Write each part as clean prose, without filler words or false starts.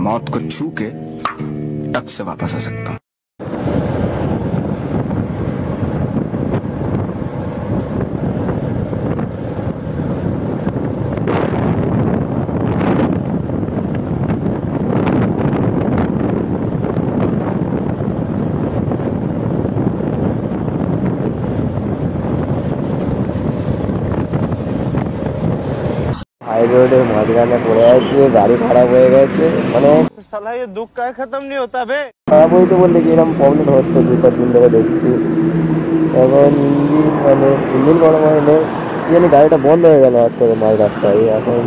मौत को छू के टक से वापस आ सकता हूँ। हाई रोडे माঝখানে পড়ে আছে, গাড়ি খারাপ হয়ে গেছে। মানে साला ये दुख का खत्म नहीं होता बे। খারাপ হইতে বললে কি এরকম প্রবলেম হচ্ছে 2-4 দিন ধরে দেখছি। এখন ইঞ্জিন গরম হয়নি, কি জানি গাড়িটা বন্ধ হয়ে গেল হাত থেকে মাঝ রাস্তায়। এখন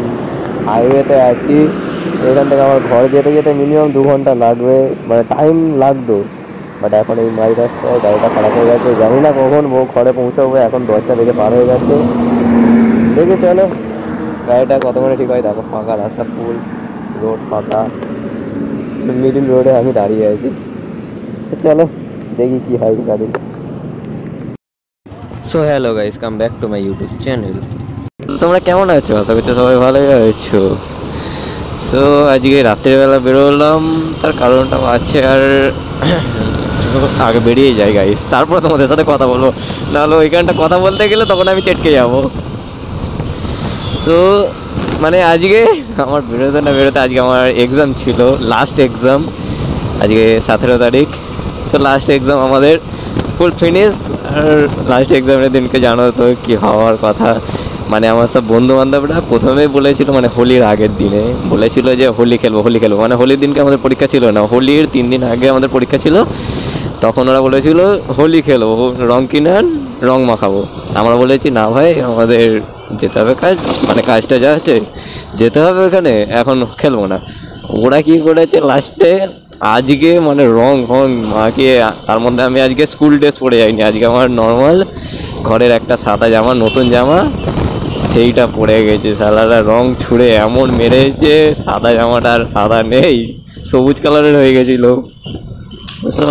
হাইওয়েতে আছি, এখান থেকে আমার ঘর যেতে যেতে মিনিমাম 2 ঘন্টা লাগবে, মানে টাইম লাগতো। বাট এখন এই মাঝ রাস্তায় গাড়িটা খারাপ হয়ে গেছে, জানি না কখন ঘরে পৌঁছাবো। এখন 10টা থেকে পার হয়ে গেছে। দেখে চলো গাড়িটা কতক্ষণে ঠিক হয়। দেখো ফাঁকা রাস্তা, ফুল রোড ফাঁকা, মিডিল রোডে আমি দাঁড়িয়ে আছি। চলো দেখি কি হয় গাড়ি। So hello guys, come back to my YouTube channel. তোমরা কেমন আছো? আশা করছি সবাই ভালোই আছো। সো আজকে রাত্রিবেলা বেরোলাম, তার কারণটাও আছে। আর আগে বেরিয়ে যাই গাইস, তারপর তোমাদের সাথে কথা বলবো, নাহলে ওইখানটা কথা বলতে গেলে তখন আমি চেটকে যাবো। সো মানে আজকে আমার বেরোতে আজকে আমার এক্সাম ছিল, লাস্ট এক্সাম। আজকে 17 তারিখ। সো লাস্ট এক্সাম আমাদের ফুল ফিনিশ। আর লাস্ট এক্সামের দিনকে জানো তো কি হওয়ার কথা। মানে আমার সব বন্ধু বান্ধবরা প্রথমেই বলেছিল, মানে হোলির আগের দিনে বলেছিল যে হোলি খেলবো। মানে হোলির দিনকে আমাদের পরীক্ষা ছিল না, হোলির 3 দিন আগে আমাদের পরীক্ষা ছিল। তখন ওরা বলেছিল হোলি খেলবো, রং কিনান, রং মাখাবো। আমরা বলেছি না ভাই, আমাদের যেতে হবে কাজটা যা আছে যেতে হবে ওখানে, এখন খেলবো না। ওরা কি করেছে লাস্টে আজকে মানে রং মাখিয়ে, তার মধ্যে আমি আজকে স্কুল ড্রেস পরে যাইনি। আজকে আমার নর্মাল ঘরের একটা সাদা জামা, নতুন জামা, সেইটা পরে গেছে। সালারা রং ছুঁড়ে এমন মেরেছে, সাদা জামাটা আর সাদা নেই, সবুজ কালারের হয়ে গেছিলো।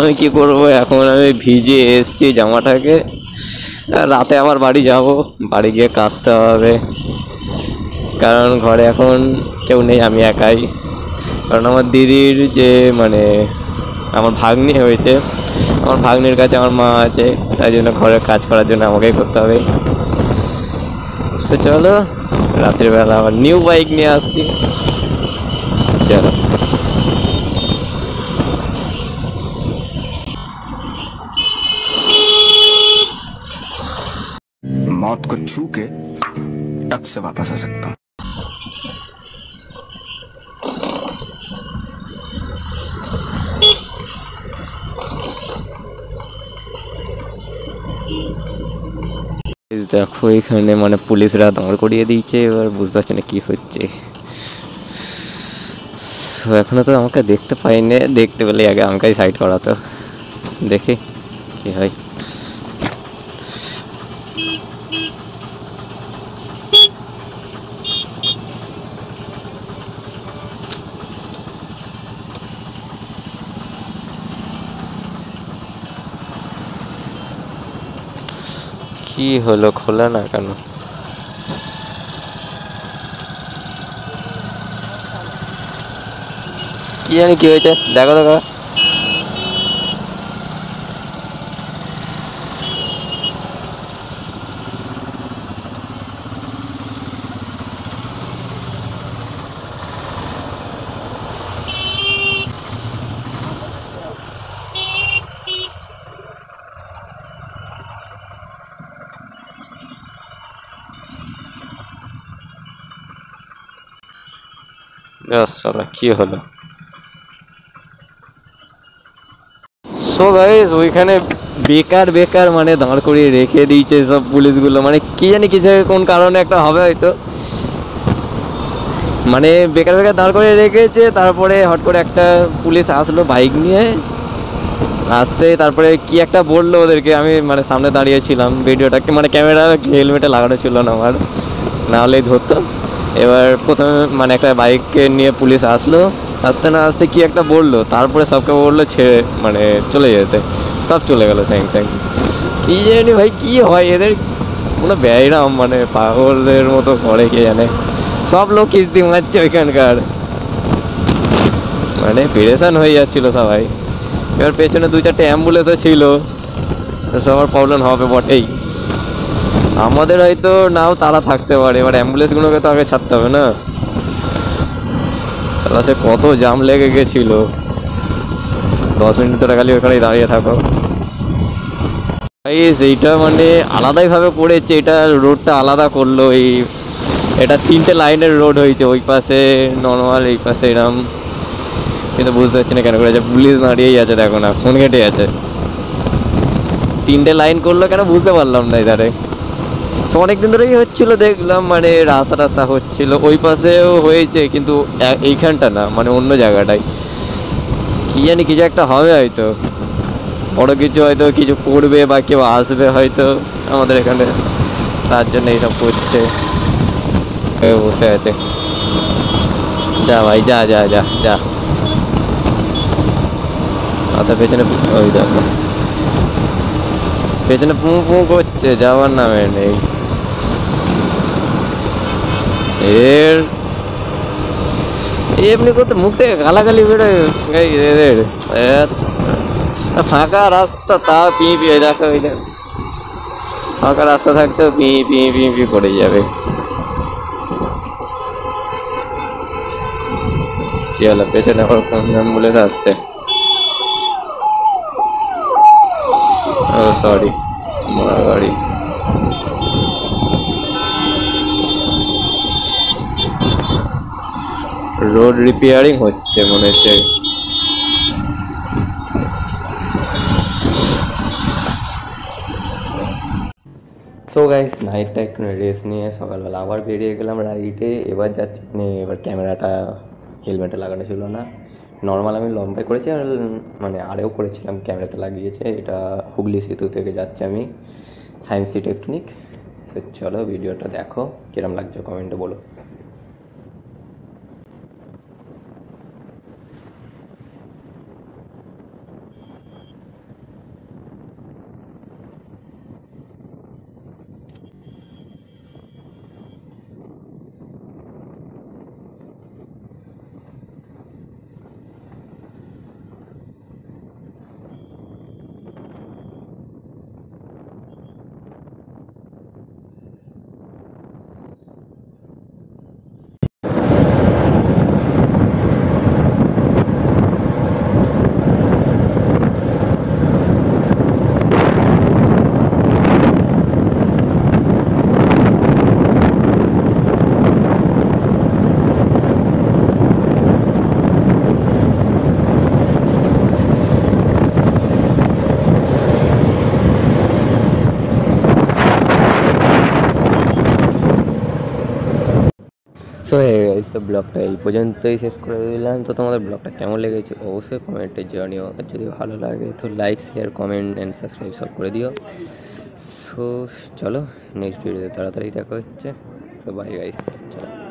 আমি কী করবো, এখন আমি ভিজে এসছি জামাটাকে। রাতে আমার বাড়ি যাব, বাড়ি গিয়ে কাচতে হবে, কারণ ঘরে এখন কেউ নেই, আমি একাই। কারণ আমার দিদির যে মানে আমার ভাগ্নি হয়েছে, আমার ভাগ্নির কাছে আমার মা আছে, তাই জন্য ঘরের কাজ করার জন্য আমাকেই করতে হবে। সে চলো রাত্রিবেলা আবার নিউ বাইক নিয়ে আসছি। চলো मौत को छू के टक से वापस आ सकता हूँ। দেখো এখানে মানে পুলিশরা দাঁড় করিয়ে দিয়েছে, এবার বুঝতে পারছি না কি হচ্ছে। এখনো তো আমাকে দেখতে পাইনি, দেখতে পেলে আগে আমাকে সাইড করাতো, দেখি কি হয়। কি হলো, খোলা না কেন? কি জানি কি হয়েছে, দেখো দেখো। কি হলো? সো গাইস ওইখানে বেকার মানে দাঁড় করিয়ে রেখে দিয়েছে সব পুলিশগুলো, মানে কি জানি কিসের কোন কারণে একটা হবে হয়তো, মানে বেকার দাঁড় করিয়ে রেখেছে। তারপরে হট করে একটা পুলিশ আসলো বাইক নিয়ে, আসতে তারপরে কি একটা বললো ওদেরকে। আমি মানে সামনে দাঁড়িয়েছিলাম, ভিডিওটাকে মানে ক্যামেরা হেলমেটে লাগানো ছিল না আমার, না হলেই ধরতো। এবার প্রথমে মানে একটা বাইককে নিয়ে পুলিশ আসলো, আসতে না আসতে কি একটা বললো, তারপরে সবকে বললো ছেড়ে মানে চলে যেতে, সব চলে গেলো স্যাং কি জানি ভাই কি হয় এদের, কোনো ব্যায়রাম মানে পাগলের মতো করে কে জানে। সব লোক কিস্তি মারছে ওইখানকার, মানে পেরেশান হয়ে যাচ্ছিল সবাই। এবার পেছনে 2-4টে অ্যাম্বুলেন্সও ছিল, তো সবার প্রবলেম হবে বটেই। আমাদের হয়তো নাও তারা থাকতে পারে, এবার অ্যাম্বুলেন্সগুলোকে তো আগে ছাড়তে হবে না। তাহলে সে কত জাম লেগে গেছিল, 10 মিনিট ধরে খালি ওখানেই দাঁড়িয়ে থাকো। এইটা মানে আলাদাইভাবে করেছে, এটা রোডটা আলাদা করলো। এটা 3টে লাইনের রোড হয়েছে, ওই পাশে নর্মাল, এই পাশে এরম। কিন্তু বুঝতে পারছি না কেন করেছে, পুলিশ দাঁড়িয়েই আছে, দেখো না ফোন ঘেটে আছে। 3টে লাইন করলো কেন বুঝতে পারলাম না এধারে। সো অনেকদিন ধরেই হচ্ছিল দেখলাম, মানে রাস্তা হচ্ছিল, ওই পাশেও হয়েছে কিন্তু এইখানটা না, মানে অন্য জায়গাটায়। কি জানি কিছু একটা হবে হয়তো, বড় কিছু হয়তো কিছু করবে বা কেউ আসবে হয়তো আমাদের এখানে, তার জন্য এইসব করছে। বসে আছে, যা ভাই যা যা যা যা। তার পেছনে ওই দেখো, পেছনে পু পু করছে, যাওয়ার নামে নেই। এমনি করতে মুখ থেকে গালাগালি বেরোয়। ফাঁকা রাস্তা তা পি পি, দেখো ওই ফাঁকা রাস্তা থাকতেও পি পি পি পি করে যাবে। কি হলো, পেছনে আবার কোন অ্যাম্বুলেন্স আসছে? ও সরি, মারা গাড়ি। রোড রিপেয়ারিং হচ্ছে মনে হচ্ছে। সো গাইস, নাইটটা একটু রেস্ট নিয়ে সকালবেলা আবার বেরিয়ে গেলাম রাইডে। এবার যাচ্ছি, মানে এবার ক্যামেরাটা হেলমেটে লাগানো ছিল না, নর্মাল আমি লম্বাই করেছি, আর মানে আরেও করেছিলাম ক্যামেরাতে লাগিয়েছে। এটা হুগলি সেতু থেকে যাচ্ছি আমি সায়েন্স সিটি টেকনিক। সো চলো ভিডিওটা দেখো, কিরম লাগছে কমেন্টে বলো। সো গাইস, তো ব্লগটা এই পর্যন্তই শেষ করে দিলাম। তো তোমাদের ব্লগটা কেমন লেগেছে অবশ্যই কমেন্টে জানিও, আর যদি ভালো লাগে তো like share comment and subscribe সব করে দিও। সো চলো নেক্সট ভিডিওতে তাড়াতাড়ি দেখা হচ্ছে। সো বাই গাইস, চলো।